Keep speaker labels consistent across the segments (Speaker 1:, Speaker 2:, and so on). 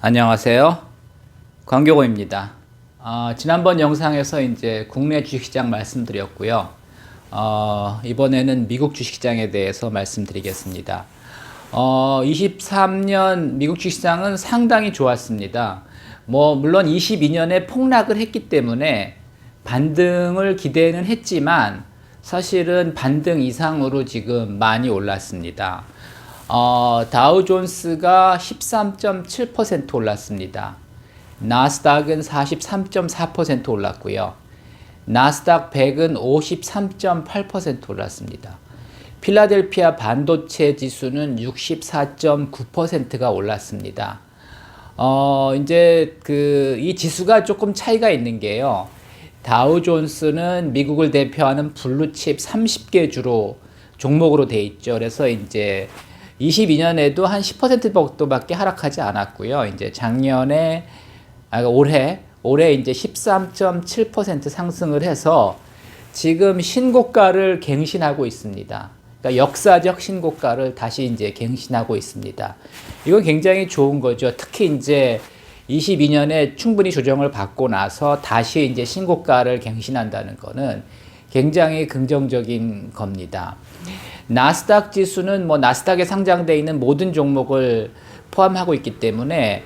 Speaker 1: 안녕하세요. 광교고입니다. 지난번 영상에서 이제 국내 주식시장 말씀드렸고요. 이번에는 미국 주식시장에 대해서 말씀드리겠습니다. 23년 미국 주식시장은 상당히 좋았습니다. 물론 22년에 폭락을 했기 때문에 반등을 기대는 했지만 사실은 반등 이상으로 지금 많이 올랐습니다. 다우존스가 13.7% 올랐습니다. 나스닥은 43.4% 올랐고요. 나스닥 100은 53.8% 올랐습니다. 필라델피아 반도체 지수는 64.9%가 올랐습니다. 이제 이 지수가 조금 차이가 있는 게요. 다우존스는 미국을 대표하는 블루칩 30개 주로 종목으로 돼 있죠. 그래서 이제 22년에도 한 10% 정도밖에 하락하지 않았고요. 이제 작년에, 올해 이제 13.7% 상승을 해서 지금 신고가를 갱신하고 있습니다. 그러니까 역사적 신고가를 다시 이제 갱신하고 있습니다. 이건 굉장히 좋은 거죠. 특히 이제 22년에 충분히 조정을 받고 나서 다시 이제 신고가를 갱신한다는 거는 굉장히 긍정적인 겁니다. 나스닥 지수는 나스닥에 상장되어 있는 모든 종목을 포함하고 있기 때문에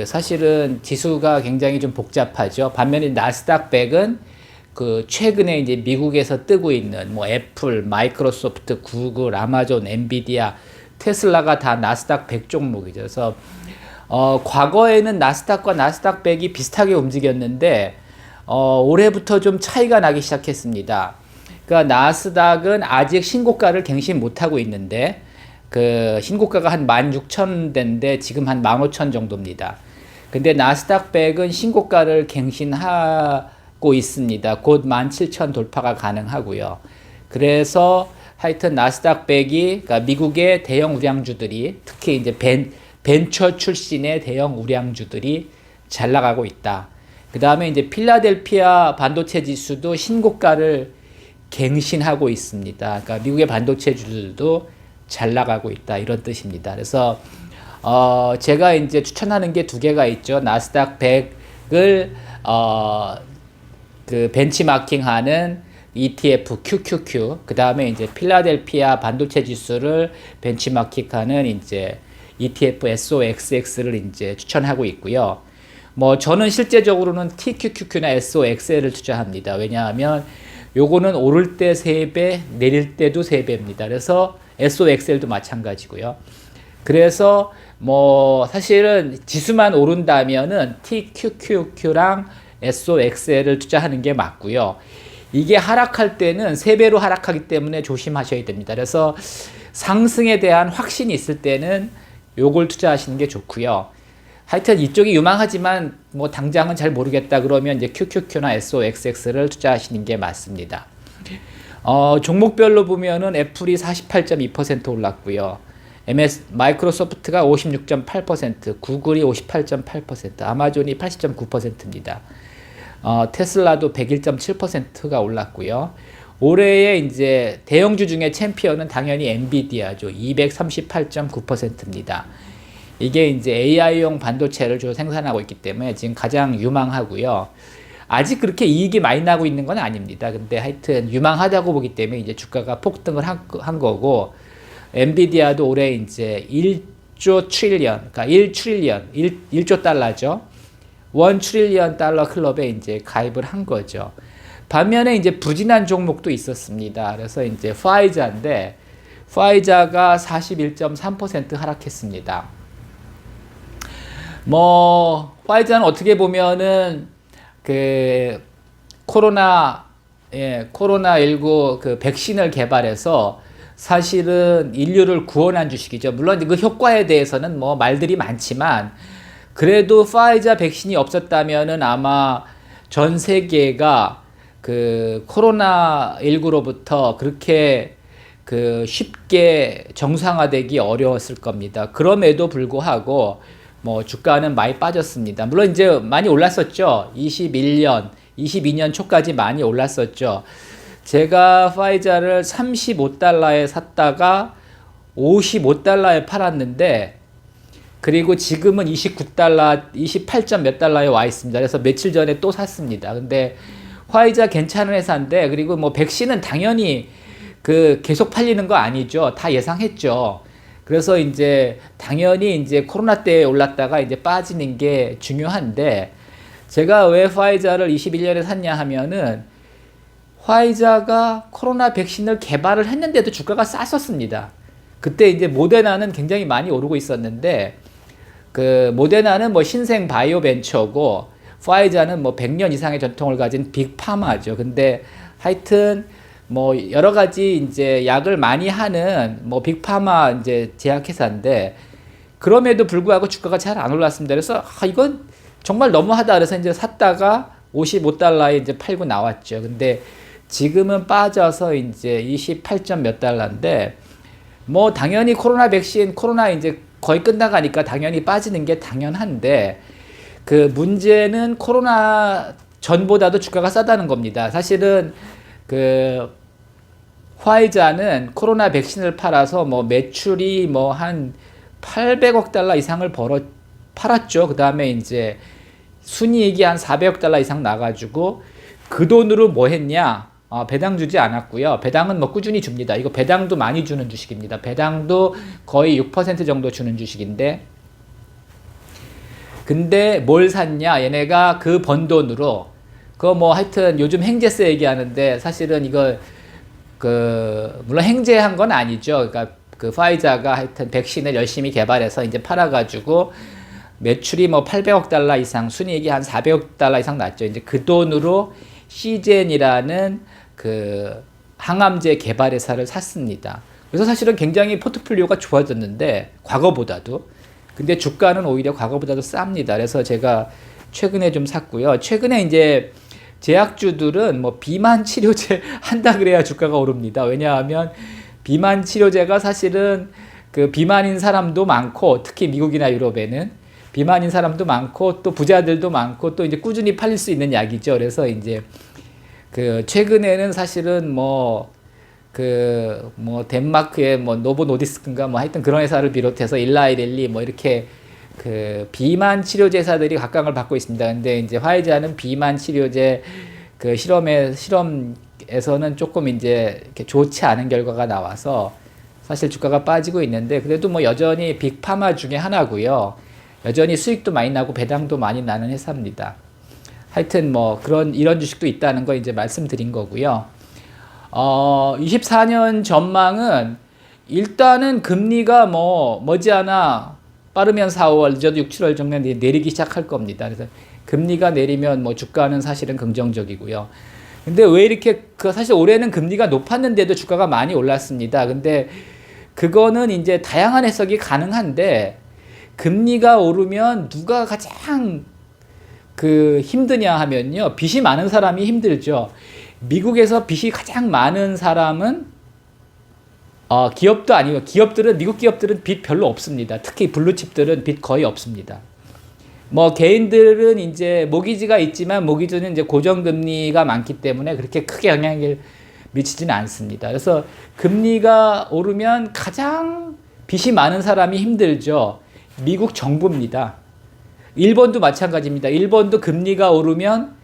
Speaker 1: 사실은 지수가 굉장히 좀 복잡하죠. 반면에 나스닥 100은 최근에 이제 미국에서 뜨고 있는 애플, 마이크로소프트, 구글, 아마존, 엔비디아, 테슬라가 다 나스닥 100 종목이죠. 그래서 과거에는 나스닥과 나스닥 100이 비슷하게 움직였는데 올해부터 좀 차이가 나기 시작했습니다. 그러니까 나스닥은 아직 신고가를 갱신 못하고 있는데 신고가가 한 16,000대인데 지금 한 15,000 정도입니다. 근데 나스닥 100은 신고가를 갱신하고 있습니다. 곧 17,000 돌파가 가능하고요. 그래서 하여튼 나스닥 100이 그러니까 미국의 대형 우량주들이 특히 이제 벤처 출신의 대형 우량주들이 잘 나가고 있다. 그 다음에 이제 필라델피아 반도체 지수도 신고가를 갱신하고 있습니다. 그러니까 미국의 반도체주들도 잘 나가고 있다 이런 뜻입니다. 그래서 제가 이제 추천하는 게 두 개가 있죠. 나스닥 100을 벤치마킹하는 ETF QQQ, 그 다음에 이제 필라델피아 반도체 지수를 벤치마킹하는 이제 ETF SOXX를 이제 추천하고 있고요. 저는 실제적으로는 TQQQ나 SOXL을 투자합니다. 왜냐하면 요거는 오를 때 3배, 내릴 때도 3배입니다. 그래서 SOXL도 마찬가지고요. 그래서 사실은 지수만 오른다면은 TQQQ랑 SOXL을 투자하는 게 맞고요. 이게 하락할 때는 3배로 하락하기 때문에 조심하셔야 됩니다. 그래서 상승에 대한 확신이 있을 때는 요걸 투자하시는 게 좋고요. 하여튼 이쪽이 유망하지만 당장은 잘 모르겠다 그러면 이제 QQQ나 SOXX를 투자하시는 게 맞습니다. 종목별로 보면은 애플이 48.2% 올랐고요. 마이크로소프트가 56.8%, 구글이 58.8%, 아마존이 80.9%입니다. 테슬라도 101.7%가 올랐고요. 올해의 이제 대형주 중에 챔피언은 당연히 엔비디아죠. 238.9%입니다. 이게 이제 AI용 반도체를 주로 생산하고 있기 때문에 지금 가장 유망하고요. 아직 그렇게 이익이 많이 나고 있는 건 아닙니다. 근데 하여튼 유망하다고 보기 때문에 이제 주가가 폭등을 한 거고, 엔비디아도 올해 이제 1조 트릴리언, 그러니까 1조 달러죠. 1 트릴리언 달러 클럽에 이제 가입을 한 거죠. 반면에 이제 부진한 종목도 있었습니다. 그래서 이제 파이자인데, 파이자가 41.3% 하락했습니다. 파이자는 어떻게 보면은 코로나19 백신을 개발해서 사실은 인류를 구원한 주식이죠. 물론 그 효과에 대해서는 말들이 많지만 그래도 파이자 백신이 없었다면은 아마 전 세계가 코로나19로부터 그렇게 쉽게 정상화되기 어려웠을 겁니다. 그럼에도 불구하고 주가는 많이 빠졌습니다. 물론 이제 많이 올랐었죠. 22년 초까지 많이 올랐었죠. 제가 파이자를 35달러에 샀다가 55달러에 팔았는데 그리고 지금은 29달러, 28점 몇 달러에 와 있습니다. 그래서 며칠 전에 또 샀습니다. 근데 화이자 괜찮은 회사인데, 그리고 뭐 백신은 당연히 그 계속 팔리는 거 아니죠. 다 예상했죠. 그래서 이제 당연히 이제 코로나 때 올랐다가 이제 빠지는 게 중요한데, 제가 왜 화이자를 21년에 샀냐 하면은 화이자가 코로나 백신을 개발을 했는데도 주가가 쌌었습니다. 그때 이제 모데나는 굉장히 많이 오르고 있었는데, 그 모데나는 뭐 신생 바이오 벤처고 화이자는 뭐 100년 이상의 전통을 가진 빅파마죠. 근데 하여튼 뭐 여러 가지 이제 약을 많이 하는 뭐 빅파마 이제 제약회사인데, 그럼에도 불구하고 주가가 잘 안 올랐습니다. 그래서 이건 정말 너무하다 그래서 이제 샀다가 55달러에 이제 팔고 나왔죠. 근데 지금은 빠져서 이제 28점 몇 달러인데, 뭐 당연히 코로나 백신, 코로나 이제 거의 끝나가니까 당연히 빠지는 게 당연한데, 그 문제는 코로나 전보다도 주가가 싸다는 겁니다. 사실은 그 화이자는 코로나 백신을 팔아서 뭐 매출이 뭐 한 800억 달러 이상을 팔았죠. 그 다음에 이제 순이익이 한 400억 달러 이상 나가지고 그 돈으로 뭐 했냐? 배당 주지 않았고요. 배당은 뭐 꾸준히 줍니다. 이거 배당도 많이 주는 주식입니다. 배당도 거의 6% 정도 주는 주식인데, 근데 뭘 샀냐? 얘네가 그 번 돈으로, 그거 뭐 하여튼 요즘 행제세 얘기하는데, 사실은 이거 물론 행제한 건 아니죠. 그러니까 그 파이자가 하여튼 백신을 열심히 개발해서 이제 팔아가지고 매출이 뭐 800억 달러 이상, 순이익이 한 400억 달러 이상 났죠. 이제 그 돈으로 시젠이라는 그 항암제 개발 회사를 샀습니다. 그래서 사실은 굉장히 포트폴리오가 좋아졌는데, 과거보다도. 근데 주가는 오히려 과거보다도 쌉니다. 그래서 제가 최근에 좀 샀고요. 최근에 이제 제약주들은 뭐 비만 치료제 한다 그래야 주가가 오릅니다. 왜냐하면 비만 치료제가 사실은 그 비만인 사람도 많고, 특히 미국이나 유럽에는 비만인 사람도 많고, 또 부자들도 많고, 또 이제 꾸준히 팔릴 수 있는 약이죠. 그래서 이제 그 최근에는 사실은 뭐 덴마크의 뭐 노보 노디스크인가 뭐 하여튼 그런 회사를 비롯해서 일라이렐리 뭐 이렇게 그 비만 치료제 회사들이 각광을 받고 있습니다. 근데 이제 화이자는 비만 치료제 그 실험에서는 조금 이제 이렇게 좋지 않은 결과가 나와서 사실 주가가 빠지고 있는데, 그래도 뭐 여전히 빅파마 중에 하나고요. 여전히 수익도 많이 나고 배당도 많이 나는 회사입니다. 하여튼 뭐 이런 주식도 있다는 거 이제 말씀드린 거고요. 24년 전망은 일단은 금리가 뭐 머지않아 빠르면 4, 5월, 늦어도 6, 7월 정도에 내리기 시작할 겁니다. 그래서 금리가 내리면 뭐 주가는 사실은 긍정적이고요. 근데 왜 이렇게 사실 올해는 금리가 높았는데도 주가가 많이 올랐습니다. 근데 그거는 이제 다양한 해석이 가능한데, 금리가 오르면 누가 가장 힘드냐 하면요, 빚이 많은 사람이 힘들죠. 미국에서 빚이 가장 많은 사람은 기업도 아니고, 미국 기업들은 빚 별로 없습니다. 특히 블루칩들은 빚 거의 없습니다. 뭐 개인들은 이제 모기지가 있지만, 모기지는 이제 고정금리가 많기 때문에 그렇게 크게 영향을 미치지는 않습니다. 그래서 금리가 오르면 가장 빚이 많은 사람이 힘들죠. 미국 정부입니다. 일본도 마찬가지입니다. 일본도 금리가 오르면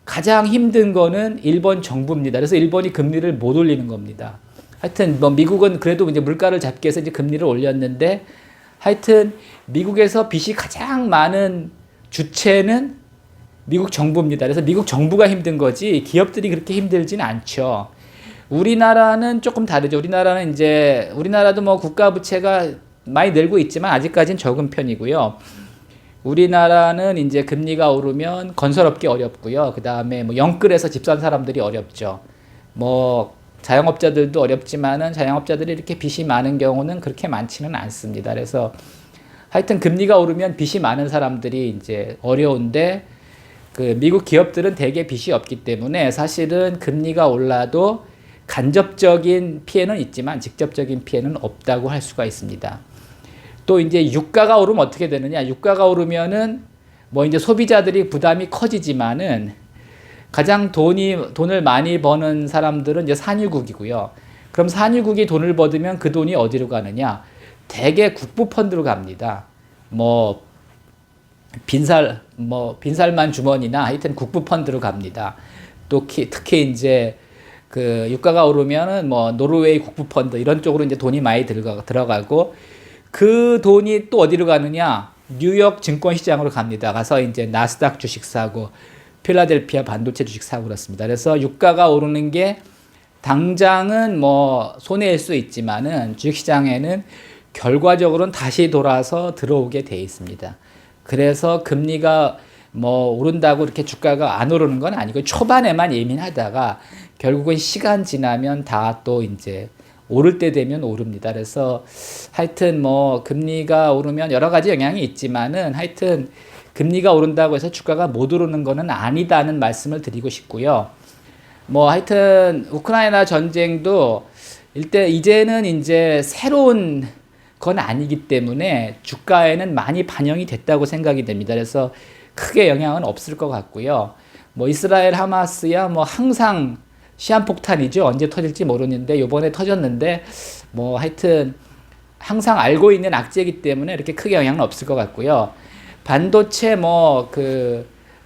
Speaker 1: 가장 힘든 거는 일본 정부입니다. 그래서 일본이 금리를 못 올리는 겁니다. 하여튼 뭐 미국은 그래도 이제 물가를 잡기 위해서 이제 금리를 올렸는데, 하여튼 미국에서 빚이 가장 많은 주체는 미국 정부입니다. 그래서 미국 정부가 힘든 거지 기업들이 그렇게 힘들지는 않죠. 우리나라는 조금 다르죠. 우리나라도 뭐 국가 부채가 많이 늘고 있지만 아직까지는 적은 편이고요. 우리나라는 이제 금리가 오르면 건설업계 어렵고요. 그 다음에 뭐 영끌에서 집 산 사람들이 어렵죠. 뭐 자영업자들도 어렵지만은 자영업자들이 이렇게 빚이 많은 경우는 그렇게 많지는 않습니다. 그래서 하여튼 금리가 오르면 빚이 많은 사람들이 이제 어려운데, 그 미국 기업들은 대개 빚이 없기 때문에 사실은 금리가 올라도 간접적인 피해는 있지만 직접적인 피해는 없다고 할 수가 있습니다. 또 이제 유가가 오르면 어떻게 되느냐? 유가가 오르면은 뭐 이제 소비자들이 부담이 커지지만은 가장 돈을 많이 버는 사람들은 이제 산유국이고요. 그럼 산유국이 돈을 벌면 그 돈이 어디로 가느냐? 대개 국부펀드로 갑니다. 뭐 빈살만 주머니나 하여튼 국부 펀드로 갑니다. 또 특히 이제 그 유가가 오르면은 뭐 노르웨이 국부 펀드 이런 쪽으로 이제 돈이 많이 들어가고 그 돈이 또 어디로 가느냐? 뉴욕 증권 시장으로 갑니다. 가서 이제 나스닥 주식 사고 필라델피아 반도체 주식 사고 그렇습니다. 그래서 유가가 오르는 게 당장은 뭐 손해일 수 있지만은 주식시장에는 결과적으로는 다시 돌아서 들어오게 돼 있습니다. 그래서 금리가 뭐 오른다고 이렇게 주가가 안 오르는 건 아니고 초반에만 예민하다가 결국은 시간 지나면 다 또 이제 오를 때 되면 오릅니다. 그래서 하여튼 뭐 금리가 오르면 여러 가지 영향이 있지만은 하여튼 금리가 오른다고 해서 주가가 못 오르는 거는 아니다는 말씀을 드리고 싶고요. 뭐 하여튼 우크라이나 전쟁도 이제는 이제 새로운 건 아니기 때문에 주가에는 많이 반영이 됐다고 생각이 됩니다. 그래서 크게 영향은 없을 것 같고요. 뭐 이스라엘 하마스야 뭐 항상 시한폭탄이죠. 언제 터질지 모르는데 요번에 터졌는데 뭐 하여튼 항상 알고 있는 악재이기 때문에 이렇게 크게 영향은 없을 것 같고요. 반도체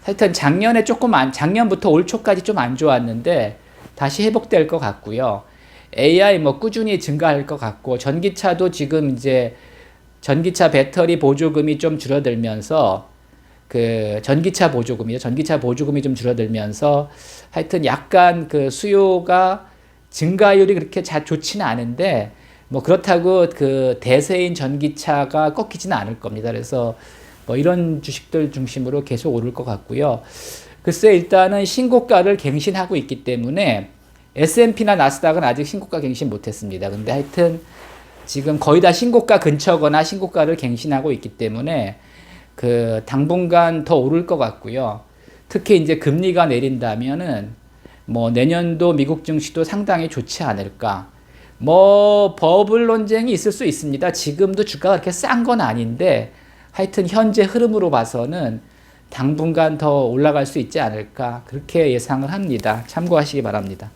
Speaker 1: 하여튼 작년부터 올 초까지 좀 안 좋았는데 다시 회복될 것 같고요. AI 뭐 꾸준히 증가할 것 같고 전기차도 지금 이제 전기차 배터리 보조금이 좀 줄어들면서 전기차 보조금이 좀 줄어들면서 하여튼 약간 그 수요가 증가율이 그렇게 좋지는 않은데 뭐 그렇다고 그 대세인 전기차가 꺾이지는 않을 겁니다. 그래서 뭐 이런 주식들 중심으로 계속 오를 것 같고요. 글쎄 일단은 신고가를 갱신하고 있기 때문에 S&P나 나스닥은 아직 신고가 갱신 못했습니다. 근데 하여튼 지금 거의 다 신고가 근처거나 신고가를 갱신하고 있기 때문에 당분간 더 오를 것 같고요. 특히 이제 금리가 내린다면은 뭐 내년도 미국 증시도 상당히 좋지 않을까. 뭐 버블 논쟁이 있을 수 있습니다. 지금도 주가가 그렇게 싼 건 아닌데 하여튼 현재 흐름으로 봐서는 당분간 더 올라갈 수 있지 않을까 그렇게 예상을 합니다. 참고하시기 바랍니다.